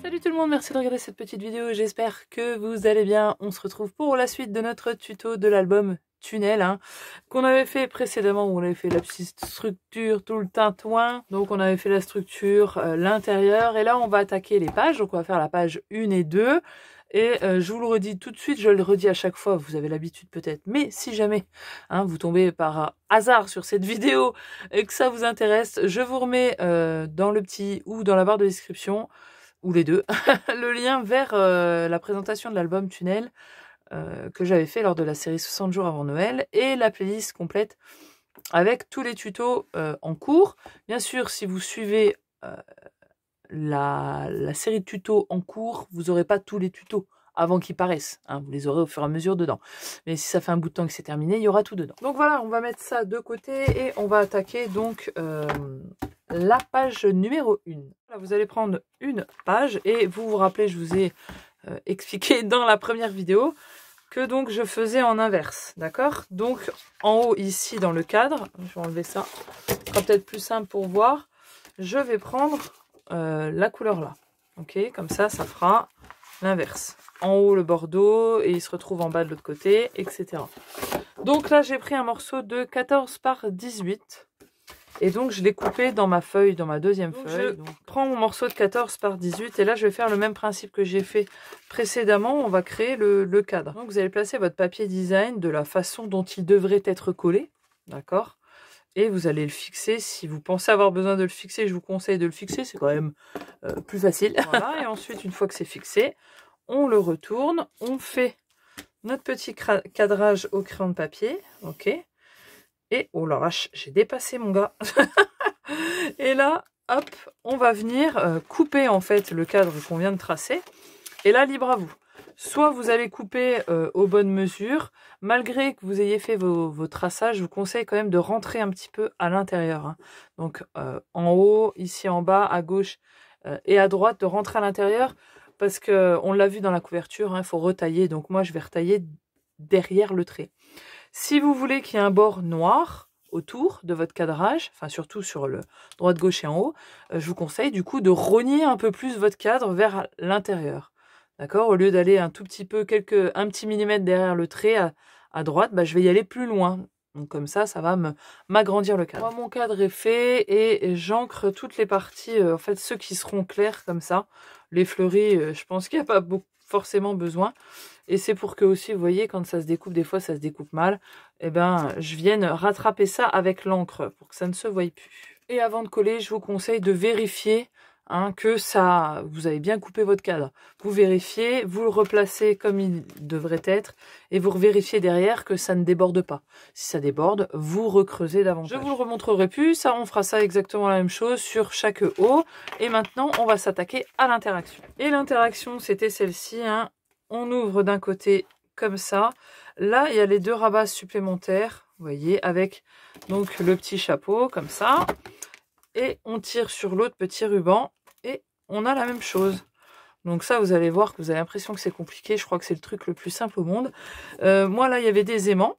Salut tout le monde, merci de regarder cette petite vidéo, j'espère que vous allez bien. On se retrouve pour la suite de notre tuto de l'album Tunnel, qu'on avait fait précédemment, où on avait fait la petite structure, tout le tintouin. Donc on avait fait la structure, l'intérieur, et là on va attaquer les pages. Donc on va faire la page 1 et 2. Et je vous le redis tout de suite, je le redis à chaque fois, vous avez l'habitude peut-être, mais si jamais vous tombez par hasard sur cette vidéo et que ça vous intéresse, je vous remets dans le petit ou dans la barre de description, ou les deux, le lien vers la présentation de l'album Tunnel que j'avais fait lors de la série 60 jours avant Noël, et la playlist complète avec tous les tutos en cours. Bien sûr, si vous suivez la série de tutos en cours, vous n'aurez pas tous les tutos avant qu'ils paraissent, vous les aurez au fur et à mesure dedans. Mais si ça fait un bout de temps que c'est terminé, il y aura tout dedans. Donc voilà, on va mettre ça de côté et on va attaquer donc la page numéro 1. Là, vous allez prendre une page et vous vous rappelez, je vous ai expliqué dans la première vidéo que donc je faisais en inverse, d'accord? Donc en haut ici dans le cadre, je vais enlever ça, ce sera peut-être plus simple pour voir, je vais prendre la couleur là, ok? Comme ça, ça fera l'inverse. En haut le bordeaux et il se retrouve en bas de l'autre côté, etc. Donc là j'ai pris un morceau de 14 par 18 et donc je l'ai coupé dans ma feuille, dans ma deuxième feuille. Donc, je prends mon morceau de 14 par 18 et là je vais faire le même principe que j'ai fait précédemment. On va créer le cadre. Donc vous allez placer votre papier design de la façon dont il devrait être collé, d'accord? Et vous allez le fixer. Si vous pensez avoir besoin de le fixer, je vous conseille de le fixer, c'est quand même plus facile. Voilà. Et ensuite, une fois que c'est fixé, on le retourne, on fait notre petit cadrage au crayon de papier, ok? Et oh la vache, j'ai dépassé mon gars. Et là, hop, on va venir couper en fait le cadre qu'on vient de tracer. Et là, libre à vous. Soit vous allez couper aux bonnes mesures, malgré que vous ayez fait vos traçages, je vous conseille quand même de rentrer un petit peu à l'intérieur. Donc en haut, ici en bas, à gauche et à droite, de rentrer à l'intérieur, parce qu'on l'a vu dans la couverture, il faut retailler. Donc moi, je vais retailler derrière le trait. Si vous voulez qu'il y ait un bord noir autour de votre cadrage, enfin surtout sur le droite, gauche et en haut, je vous conseille du coup de rogner un peu plus votre cadre vers l'intérieur. D'accord? Au lieu d'aller un tout petit peu, un petit millimètre derrière le trait à droite, je vais y aller plus loin. Donc comme ça va m'agrandir le cadre. Moi, mon cadre est fait et j'encre toutes les parties, en fait ceux qui seront clairs comme ça. Les fleuris, je pense qu'il n'y a pas forcément besoin. Et c'est pour que aussi, vous voyez, quand ça se découpe, des fois ça se découpe mal, je vienne rattraper ça avec l'encre pour que ça ne se voie plus. Et avant de coller, je vous conseille de vérifier que vous avez bien coupé votre cadre. Vous vérifiez, vous le replacez comme il devrait être et vous vérifiez derrière que ça ne déborde pas. Si ça déborde, vous recreusez davantage. Je vous le remontrerai plus, ça on fera ça exactement la même chose sur chaque haut. Et maintenant, on va s'attaquer à l'interaction. Et l'interaction, c'était celle-ci, On ouvre d'un côté comme ça. Là, il y a les deux rabats supplémentaires, vous voyez, avec donc le petit chapeau comme ça. Et on tire sur l'autre petit ruban et on a la même chose. Donc ça, vous allez voir que vous avez l'impression que c'est compliqué. Je crois que c'est le truc le plus simple au monde. Moi, là, il y avait des aimants.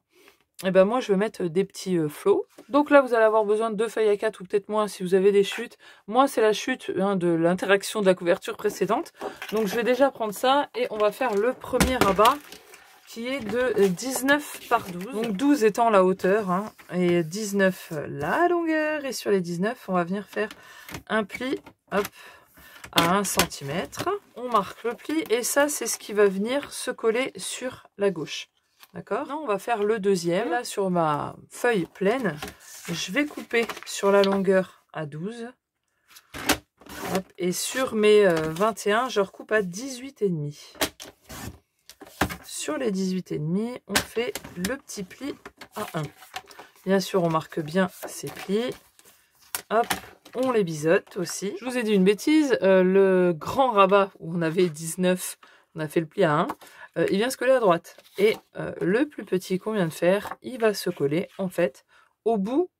Et moi, je vais mettre des petits flots. Donc là, vous allez avoir besoin de 2 feuilles A4 ou peut-être moins si vous avez des chutes. Moi, c'est la chute de l'interaction de la couverture précédente. Donc, je vais déjà prendre ça et on va faire le premier rabat qui est de 19 par 12. Donc 12 étant la hauteur et 19 la longueur. Et sur les 19, on va venir faire un pli hop, à 1 cm. On marque le pli et ça, c'est ce qui va venir se coller sur la gauche. D'accord? On va faire le deuxième. Là, sur ma feuille pleine, je vais couper sur la longueur à 12. Hop, et sur mes 21, je recoupe à 18,5. Sur les 18,5, on fait le petit pli à 1. Bien sûr, on marque bien ces plis. Hop, on les biseaute aussi. Je vous ai dit une bêtise, le grand rabat où on avait 19, on a fait le pli à 1. Il vient se coller à droite. Et le plus petit qu'on vient de faire, il va se coller en fait au bout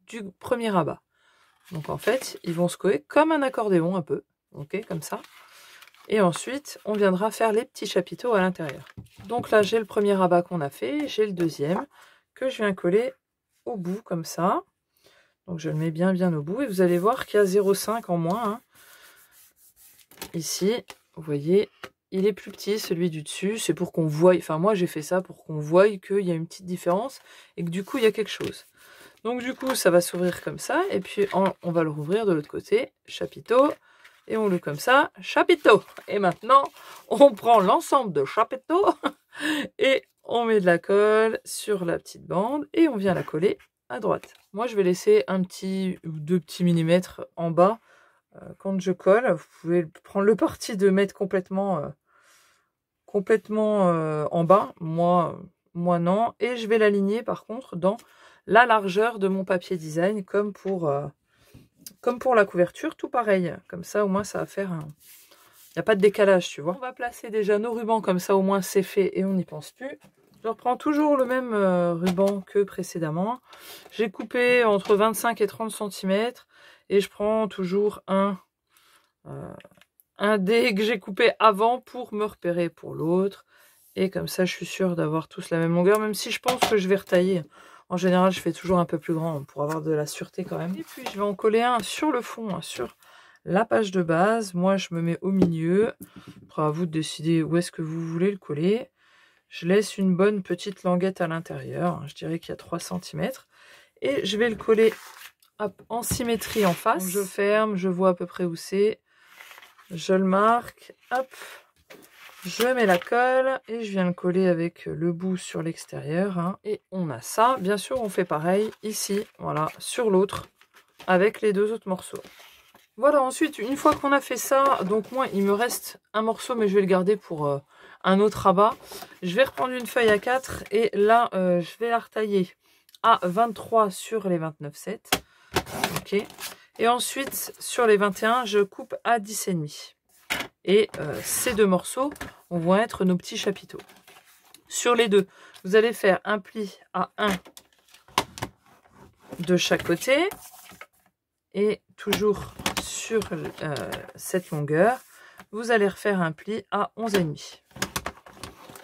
du premier rabat. Donc en fait, ils vont se coller comme un accordéon un peu. Ok, comme ça. Et ensuite, on viendra faire les petits chapiteaux à l'intérieur. Donc là, j'ai le premier rabat qu'on a fait. J'ai le deuxième que je viens coller au bout comme ça. Donc je le mets bien au bout. Et vous allez voir qu'il y a 0,5 en moins. ici, vous voyez, il est plus petit, celui du dessus. C'est pour qu'on voie, enfin moi j'ai fait ça pour qu'on voie qu'il y a une petite différence et que du coup il y a quelque chose. Donc du coup ça va s'ouvrir comme ça et puis on va le rouvrir de l'autre côté, chapiteau, et on l'ouvre comme ça, chapiteau. Et maintenant on prend l'ensemble de chapiteau et on met de la colle sur la petite bande et on vient la coller à droite. Moi je vais laisser un petit ou 2 petits millimètres en bas quand je colle. Vous pouvez prendre le parti de mettre complètement en bas. Moi non. Et je vais l'aligner par contre dans la largeur de mon papier design comme pour la couverture, tout pareil. Comme ça au moins ça va faire un... Il n'y a pas de décalage, tu vois. On va placer déjà nos rubans comme ça au moins c'est fait et on n'y pense plus. Je reprends toujours le même ruban que précédemment. J'ai coupé entre 25 et 30 cm et je prends toujours un dé que j'ai coupé avant pour me repérer pour l'autre. Et comme ça, je suis sûre d'avoir tous la même longueur, même si je pense que je vais retailler. En général, je fais toujours un peu plus grand pour avoir de la sûreté quand même. Et puis, je vais en coller un sur le fond, hein, sur la page de base. Moi, je me mets au milieu. Après, à vous de décider où est-ce que vous voulez le coller. Je laisse une bonne petite languette à l'intérieur. Je dirais qu'il y a 3 cm. Et je vais le coller hop, en symétrie en face. Donc, je ferme, je vois à peu près où c'est. Je le marque. Hop. Je mets la colle et je viens le coller avec le bout sur l'extérieur. Hein. Et on a ça. Bien sûr, on fait pareil ici. Voilà, sur l'autre. Avec les 2 autres morceaux. Voilà, ensuite, une fois qu'on a fait ça, donc moi, il me reste un morceau, mais je vais le garder pour un autre rabat. Je vais reprendre une feuille à 4 et là, je vais la retailler à 23 sur les 29,7. Ok. Et ensuite, sur les 21, je coupe à 10,5. Et ces 2 morceaux vont être nos petits chapiteaux. Sur les 2, vous allez faire un pli à 1 de chaque côté. Et toujours sur cette longueur, vous allez refaire un pli à 11,5.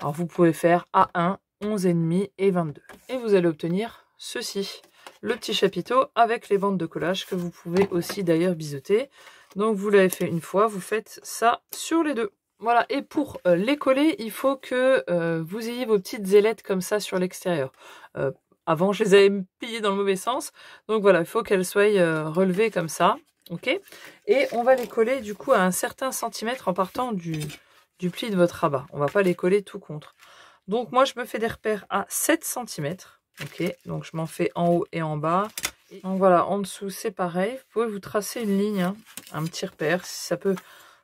Alors vous pouvez faire à 1, 11,5 et 22. Et vous allez obtenir ceci, le petit chapiteau avec les bandes de collage que vous pouvez aussi d'ailleurs biseauter. Donc vous l'avez fait une fois, vous faites ça sur les 2. Voilà, et pour les coller, il faut que vous ayez vos petites ailettes comme ça sur l'extérieur. Avant, je les avais pliées dans le mauvais sens. Donc voilà, il faut qu'elles soient relevées comme ça. Ok. Et on va les coller du coup à un certain centimètre en partant du pli de votre rabat. On va pas les coller tout contre. Donc moi, je me fais des repères à 7 cm. Ok. Donc je m'en fais en haut et en bas. Donc voilà, en dessous, c'est pareil. Vous pouvez vous tracer une ligne, hein, un petit repère, si ça peut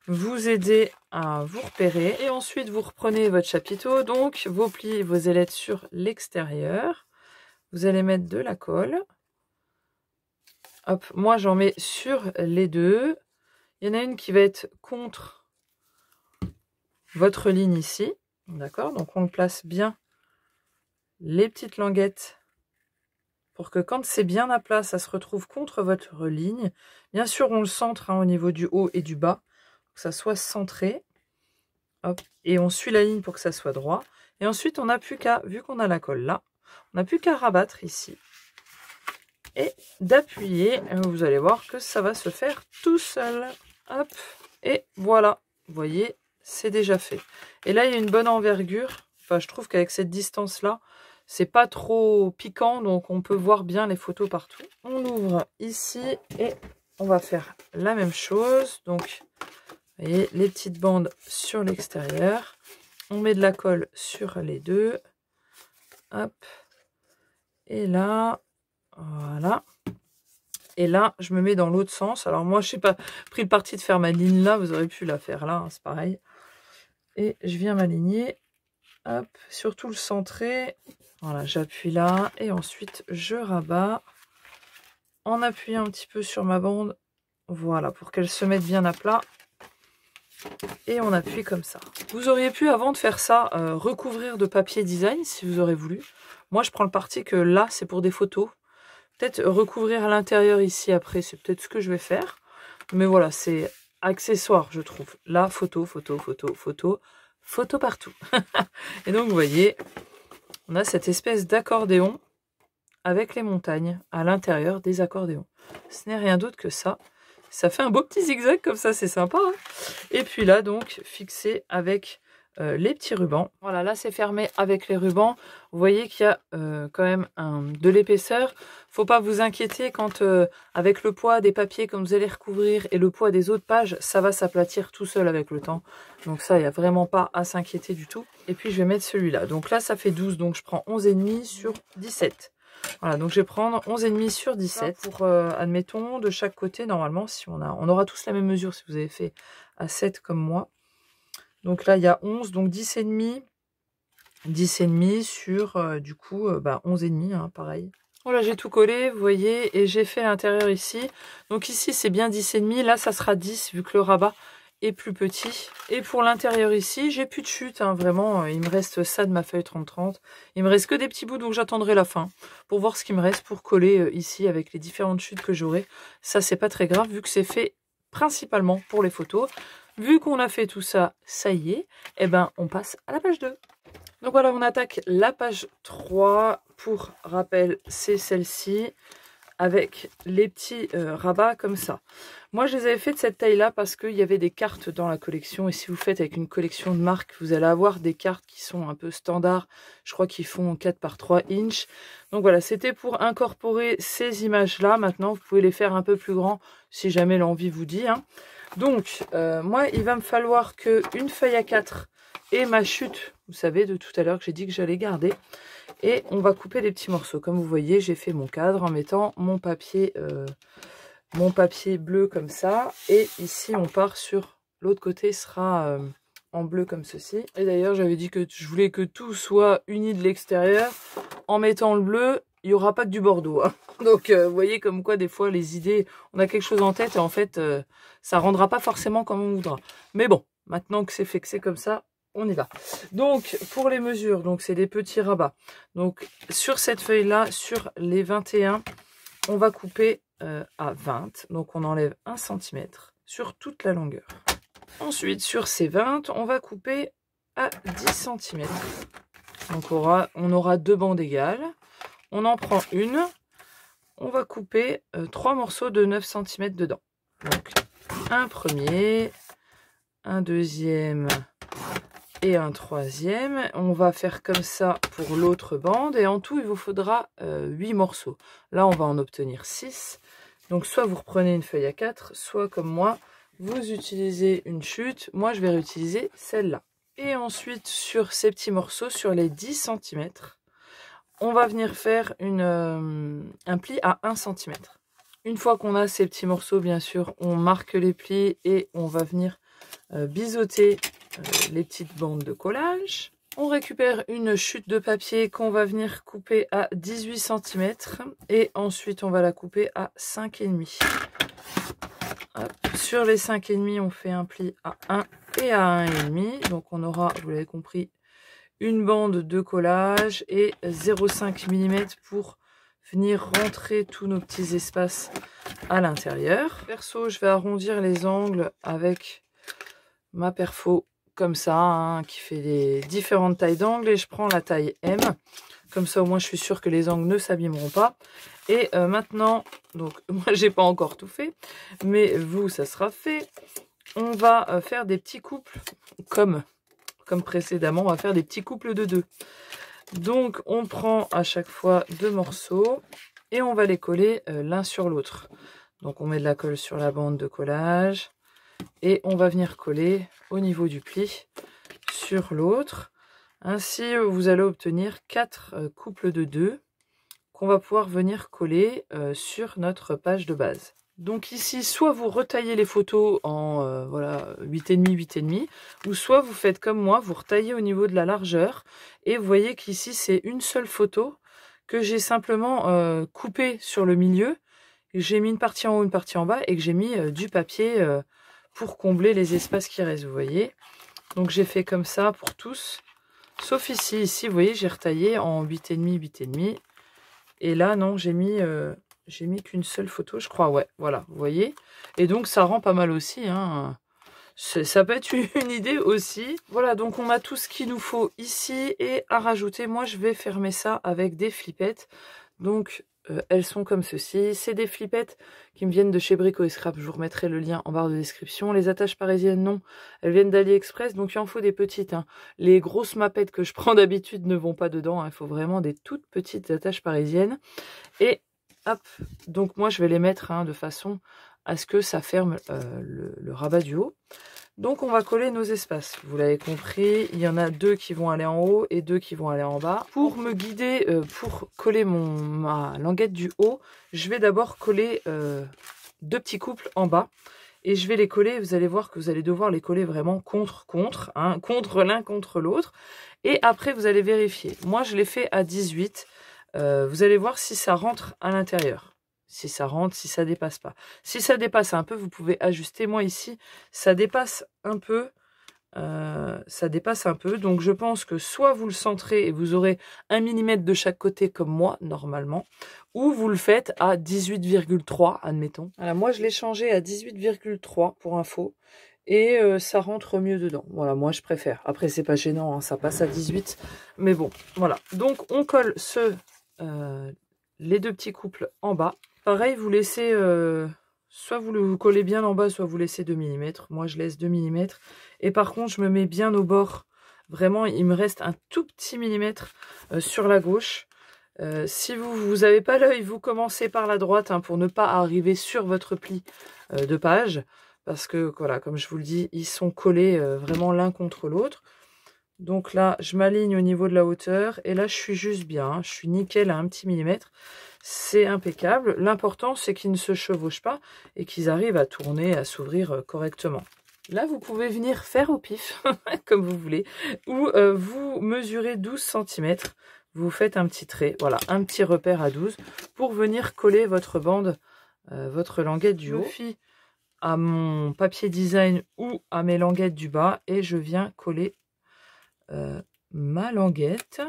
vous aider à vous repérer. Et ensuite, vous reprenez votre chapiteau. Donc vos plis et vos ailettes sur l'extérieur. Vous allez mettre de la colle. Hop, moi j'en mets sur les 2. Il y en a une qui va être contre votre ligne ici. D'accord? Donc on place bien les petites languettes pour que quand c'est bien à plat, ça se retrouve contre votre ligne. Bien sûr, on le centre hein, au niveau du haut et du bas, pour que ça soit centré. Hop, et on suit la ligne pour que ça soit droit. Et ensuite, on n'a plus qu'à, vu qu'on a la colle là, on n'a plus qu'à rabattre ici et d'appuyer. Vous allez voir que ça va se faire tout seul. Hop, et voilà. Vous voyez, c'est déjà fait. Et là, il y a une bonne envergure. Enfin, je trouve qu'avec cette distance-là, c'est pas trop piquant, donc on peut voir bien les photos partout. On ouvre ici et on va faire la même chose. Donc, vous voyez, les petites bandes sur l'extérieur. On met de la colle sur les 2. Hop. Et là, voilà. Et là, je me mets dans l'autre sens. Alors moi, je n'ai pas pris le parti de faire ma ligne là. Vous aurez pu la faire là, hein, c'est pareil. Et je viens m'aligner. Hop, surtout le centrer. Voilà, j'appuie là. Et ensuite, je rabats. En appuyant un petit peu sur ma bande. Voilà, pour qu'elle se mette bien à plat. Et on appuie comme ça. Vous auriez pu, avant de faire ça, recouvrir de papier design, si vous aurez voulu. Moi, je prends le parti que là, c'est pour des photos. Peut-être recouvrir à l'intérieur ici après, c'est peut-être ce que je vais faire. Mais voilà, c'est accessoire, je trouve. Là, photo, photo, photo, photo, photo partout. Et donc, vous voyez, on a cette espèce d'accordéon avec les montagnes à l'intérieur des accordéons. Ce n'est rien d'autre que ça. Ça fait un beau petit zigzag comme ça, c'est sympa. Hein. Et puis là, donc, fixé avec les petits rubans. Voilà, là, c'est fermé avec les rubans. Vous voyez qu'il y a quand même de l'épaisseur. Faut pas vous inquiéter quand, avec le poids des papiers, comme vous allez recouvrir, et le poids des autres pages, ça va s'aplatir tout seul avec le temps. Donc ça, il n'y a vraiment pas à s'inquiéter du tout. Et puis, je vais mettre celui-là. Donc là, ça fait 12, donc je prends 11,5 sur 17. Voilà, donc je vais prendre 11,5 sur 17 pour, admettons, de chaque côté, normalement, si on aura tous la même mesure si vous avez fait à 7 comme moi. Donc là, il y a 11, donc 10,5. 10,5 sur, du coup, 11,5, hein, pareil. Voilà, j'ai tout collé, vous voyez, et j'ai fait l'intérieur ici. Donc ici, c'est bien 10,5. Là, ça sera 10, vu que le rabat est plus petit. Et pour l'intérieur ici, j'ai plus de chute, hein, vraiment. Il me reste ça de ma feuille 30-30. Il me reste que des petits bouts, donc j'attendrai la fin pour voir ce qu'il me reste pour coller ici avec les différentes chutes que j'aurai. Ça, c'est pas très grave, vu que c'est fait principalement pour les photos. Vu qu'on a fait tout ça, ça y est, et ben on passe à la page 2. Donc voilà, on attaque la page 3. Pour rappel, c'est celle-ci, avec les petits rabats comme ça. Moi, je les avais fait de cette taille-là parce qu'il y avait des cartes dans la collection. Et si vous faites avec une collection de marques, vous allez avoir des cartes qui sont un peu standards. Je crois qu'ils font 4 par 3 inches. Donc voilà, c'était pour incorporer ces images-là. Maintenant, vous pouvez les faire un peu plus grands si jamais l'envie vous dit. Hein. Donc, moi, il va me falloir qu'une feuille à 4 et ma chute, vous savez, de tout à l'heure que j'ai dit que j'allais garder. Et on va couper les petits morceaux. Comme vous voyez, j'ai fait mon cadre en mettant mon papier bleu comme ça. Et ici, on part sur l'autre côté, sera en bleu comme ceci. Et d'ailleurs, j'avais dit que je voulais que tout soit uni de l'extérieur. En mettant le bleu, il n'y aura pas que du bordeaux. Hein. Donc, vous voyez comme quoi, des fois, les idées, on a quelque chose en tête et en fait, ça ne rendra pas forcément comme on voudra. Mais bon, maintenant que c'est fait, que c'est comme ça, on y va. Donc, pour les mesures, donc c'est des petits rabats. Donc, sur cette feuille-là, sur les 21, on va couper à 20. Donc, on enlève 1 cm sur toute la longueur. Ensuite, sur ces 20, on va couper à 10 cm. Donc, on aura 2 bandes égales. On en prend une. On va couper 3 morceaux de 9 cm dedans. Donc, un premier, un deuxième et un troisième. On va faire comme ça pour l'autre bande. Et en tout, il vous faudra 8 morceaux. Là, on va en obtenir 6. Donc, soit vous reprenez une feuille à 4, soit comme moi, vous utilisez une chute. Moi, je vais réutiliser celle-là. Et ensuite, sur ces petits morceaux, sur les 10 cm, on va venir faire un pli à 1 cm. Une fois qu'on a ces petits morceaux, bien sûr, on marque les plis et on va venir biseauter les petites bandes de collage. On récupère une chute de papier qu'on va venir couper à 18 cm et ensuite on va la couper à 5,5. Sur les 5,5, on fait un pli à 1 et à 1,5. Donc on aura, vous l'avez compris, une bande de collage et 0,5 mm pour venir rentrer tous nos petits espaces à l'intérieur. Perso, je vais arrondir les angles avec ma perfo comme ça, hein, qui fait les différentes tailles d'angles, et je prends la taille M. Comme ça, au moins, je suis sûre que les angles ne s'abîmeront pas. Et maintenant, donc moi, j'ai pas encore tout fait, mais vous, ça sera fait. On va faire des petits couples comme précédemment, on va faire des petits couples de 2. Donc, on prend à chaque fois 2 morceaux et on va les coller l'un sur l'autre. Donc, on met de la colle sur la bande de collage et on va venir coller au niveau du pli sur l'autre. Ainsi, vous allez obtenir 4 couples de 2 qu'on va pouvoir venir coller sur notre page de base. Donc ici, soit vous retaillez les photos en voilà, 8,5, 8,5, ou soit vous faites comme moi, vous retaillez au niveau de la largeur. Et vous voyez qu'ici, c'est une seule photo que j'ai simplement coupée sur le milieu. J'ai mis une partie en haut, une partie en bas, et que j'ai mis du papier pour combler les espaces qui restent, vous voyez. Donc j'ai fait comme ça pour tous, sauf ici. Ici, vous voyez, j'ai retaillé en 8,5, 8,5. Et là, non, j'ai mis qu'une seule photo, je crois, ouais, voilà, vous voyez. Et donc, ça rend pas mal aussi, hein. Ça peut être une idée aussi. Voilà, donc on a tout ce qu'il nous faut ici. Et à rajouter, moi, je vais fermer ça avec des flippettes. Donc, elles sont comme ceci. C'est des flippettes qui me viennent de chez Brico et Scrap. Je vous remettrai le lien en barre de description. Les attaches parisiennes, non. Elles viennent d'AliExpress, donc il en faut des petites. Hein. Les grosses mappettes que je prends d'habitude ne vont pas dedans. Hein. Il faut vraiment des toutes petites attaches parisiennes. Et hop, donc moi je vais les mettre de façon à ce que ça ferme le rabat du haut. Donc on va coller nos espaces, vous l'avez compris, il y en a 2 qui vont aller en haut et 2 qui vont aller en bas. Pour me guider, pour coller ma languette du haut, je vais d'abord coller 2 petits couples en bas. Et je vais les coller, vous allez voir que vous allez devoir les coller vraiment contre l'un contre l'autre. Et après vous allez vérifier. Moi je l'ai fait à 18, vous allez voir si ça rentre à l'intérieur. Si ça rentre, si ça dépasse pas. Si ça dépasse un peu, vous pouvez ajuster. Moi ici, ça dépasse un peu. Donc je pense que soit vous le centrez et vous aurez 1 mm de chaque côté comme moi, normalement. Ou vous le faites à 18,3, admettons. Voilà, moi je l'ai changé à 18,3 pour info. Et ça rentre mieux dedans. Voilà, moi je préfère. Après, c'est pas gênant, hein, ça passe à 18. Mais bon, voilà. Donc on colle les 2 petits couples en bas. Pareil, vous laissez, soit vous le collez bien en bas, soit vous laissez 2 mm. Moi, je laisse 2 mm. Et par contre, je me mets bien au bord. Vraiment, il me reste un tout petit millimètre sur la gauche. Si vous n'avez pas l'œil, vous commencez par la droite pour ne pas arriver sur votre pli de page. Parce que, voilà, comme je vous le dis, ils sont collés vraiment l'un contre l'autre. Donc là, je m'aligne au niveau de la hauteur. Et là, je suis juste bien. Hein, je suis nickel à un petit millimètre. C'est impeccable. L'important, c'est qu'ils ne se chevauchent pas et qu'ils arrivent à tourner, à s'ouvrir correctement. Là, vous pouvez venir faire au pif, comme vous voulez, ou vous mesurez 12 cm. Vous faites un petit trait, voilà, un petit repère à 12 pour venir coller votre bande, votre languette du haut. Je fie à mon papier design ou à mes languettes du bas et je viens coller ma languette.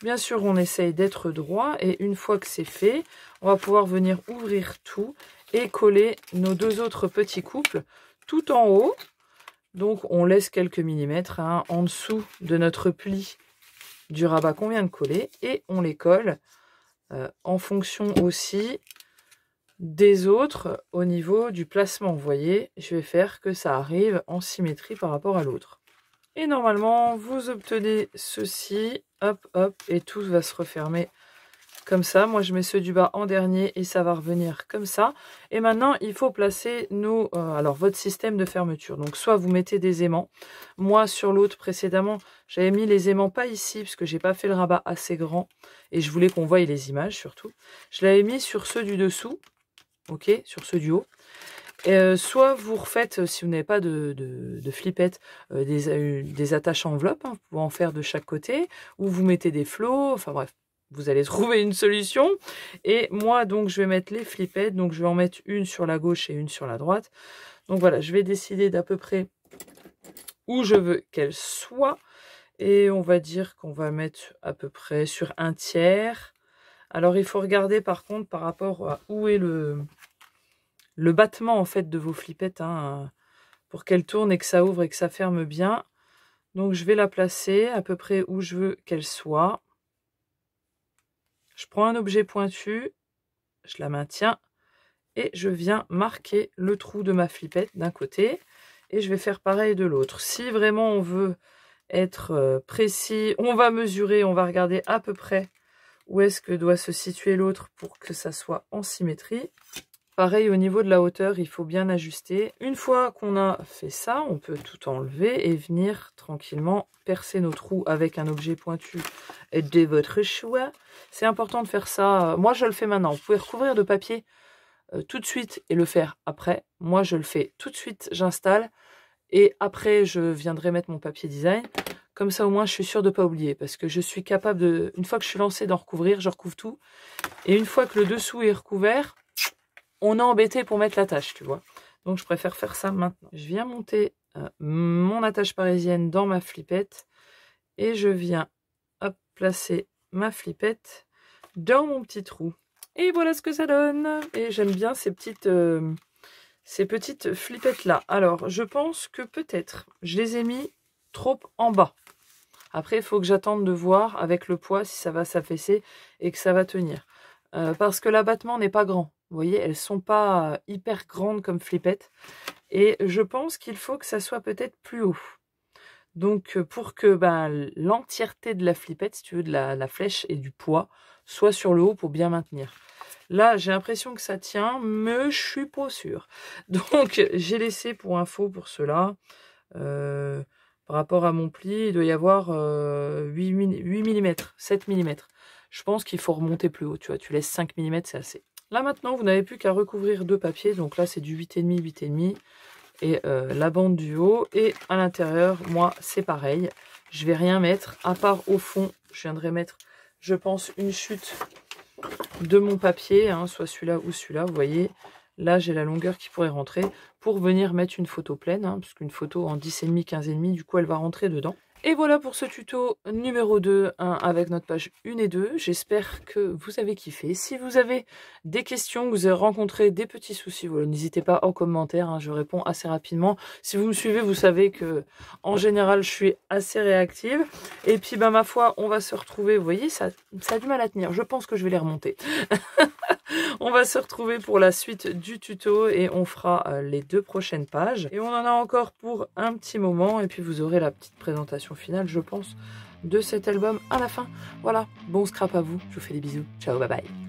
Bien sûr, on essaye d'être droit et une fois que c'est fait, on va pouvoir venir ouvrir tout et coller nos 2 autres petits couples tout en haut. Donc, on laisse quelques millimètres en dessous de notre pli du rabat qu'on vient de coller et on les colle en fonction aussi des autres au niveau du placement. Vous voyez, je vais faire que ça arrive en symétrie par rapport à l'autre. Et normalement, vous obtenez ceci, hop, hop, et tout va se refermer comme ça. Moi, je mets ceux du bas en dernier et ça va revenir comme ça. Et maintenant, il faut placer votre système de fermeture. Donc, soit vous mettez des aimants. Moi, sur l'autre précédemment, j'avais mis les aimants pas ici parce que j'ai pas fait le rabat assez grand et je voulais qu'on voie les images surtout. Je l'avais mis sur ceux du dessous, ok, sur ceux du haut. Soit vous refaites, si vous n'avez pas de flippettes, des attaches enveloppes, vous pouvez en faire de chaque côté, ou vous mettez des flots, enfin bref, vous allez trouver une solution. Et moi, donc, je vais mettre les flippettes, donc je vais en mettre une sur la gauche et une sur la droite. Donc voilà, je vais décider d'à peu près où je veux qu'elles soient, et on va dire qu'on va mettre à peu près sur 1/3. Alors, il faut regarder par contre par rapport à où est le battement en fait de vos flippettes pour qu'elle tourne et que ça ouvre et que ça ferme bien. Donc je vais la placer à peu près où je veux qu'elle soit. Je prends un objet pointu, je la maintiens et je viens marquer le trou de ma flippette d'un côté et je vais faire pareil de l'autre. Si vraiment on veut être précis, on va mesurer, on va regarder à peu près où est-ce que doit se situer l'autre pour que ça soit en symétrie. Pareil, au niveau de la hauteur, il faut bien ajuster. Une fois qu'on a fait ça, on peut tout enlever et venir tranquillement percer nos trous avec un objet pointu de votre choix. C'est important de faire ça. Moi, je le fais maintenant. Vous pouvez recouvrir de papier tout de suite et le faire après. Moi, je le fais tout de suite, j'installe. Et après, je viendrai mettre mon papier design. Comme ça, au moins, je suis sûre de ne pas oublier. Parce que je suis capable de... Une fois que je suis lancée d'en recouvrir, je recouvre tout. Et une fois que le dessous est recouvert... On est embêté pour mettre l'attache, tu vois. Donc, je préfère faire ça maintenant. Je viens monter mon attache parisienne dans ma flippette. Et je viens placer ma flippette dans mon petit trou. Et voilà ce que ça donne. Et j'aime bien ces petites flippettes-là. Alors, je pense que peut-être, je les ai mis trop en bas. Après, il faut que j'attende de voir avec le poids si ça va s'affaisser et que ça va tenir. parce que l'abattement n'est pas grand. Vous voyez, elles sont pas hyper grandes comme flippettes. Et je pense qu'il faut que ça soit peut-être plus haut. Donc pour que l'entièreté de la flippette, si tu veux, de la flèche et du poids, soit sur le haut pour bien maintenir. Là, j'ai l'impression que ça tient, mais je suis pas sûre. Donc j'ai laissé pour info pour cela. Par rapport à mon pli, il doit y avoir 8 mm, 7 mm. Je pense qu'il faut remonter plus haut, tu vois, tu laisses 5 mm, c'est assez. Là maintenant, vous n'avez plus qu'à recouvrir 2 papiers, donc là c'est du 8,5, 8,5, et la bande du haut, et à l'intérieur, moi c'est pareil, je vais rien mettre, à part au fond, je viendrai mettre, je pense, une chute de mon papier, hein, soit celui-là ou celui-là, vous voyez. Là, j'ai la longueur qui pourrait rentrer pour venir mettre une photo pleine, hein, parce qu'une photo en 10,5, 15,5, du coup, elle va rentrer dedans. Et voilà pour ce tuto numéro 2, hein, avec notre page 1 et 2. J'espère que vous avez kiffé. Si vous avez des questions, que vous avez rencontré des petits soucis, voilà, n'hésitez pas en commentaire, hein, je réponds assez rapidement. Si vous me suivez, vous savez que en général, je suis assez réactive. Et puis, ma foi, on va se retrouver. Vous voyez, ça a du mal à tenir. Je pense que je vais les remonter. On va se retrouver pour la suite du tuto et on fera les 2 prochaines pages. Et on en a encore pour un petit moment et puis vous aurez la petite présentation finale, je pense, de cet album à la fin. Voilà, bon scrap à vous, je vous fais des bisous. Ciao, bye bye.